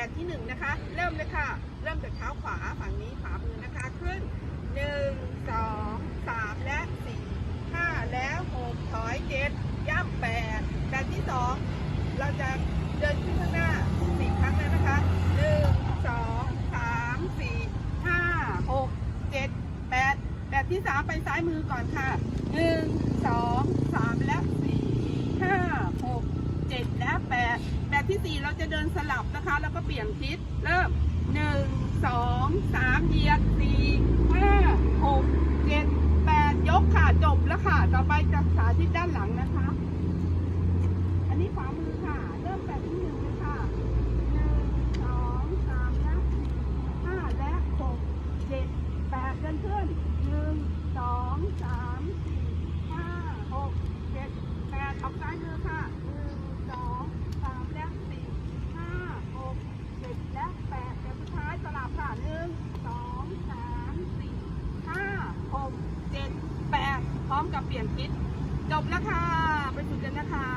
แบบที่1นะคะเริ่มเลยค่ะเริ่มจากเท้าขวาฝั่งนี้ขวามือนะคะขึ้น1 2 3และ4 5และ6ถอย7ย่ำ8แบบที่2เราจะเดินขึ้นข้างหน้า10ครั้งแล้วนะคะ1 2 3 4 5 6 7 8แบบที่3ไปซ้ายมือก่อนค่ะ1 2 3และ4 5 6 7และ8แบบที่4เราจะเดินสลับนะคะแล้วก็เปลี่ยนทิศเริ่ม1 2 3เหยียด4 5 6 7 8ยกค่ะจบแล้วค่ะต่อไปจะสาธิตด้านหลังนะคะอันนี้ขวามือค่ะเริ่มแบบที่1เลยค่ะ1 2 3และ4 5และ6 7 8เดินขึ้น1 2 3 4 5 6 7 8ออกซ้ายมือค่ะ1 2 3และ4 5 6 7และ8แบบสุดท้ายสลับค่ะ1 2 3 4 5 6 7 8พร้อมกับเปลี่ยนทิศจบแล้วค่ะไปฝึกกันนะคะ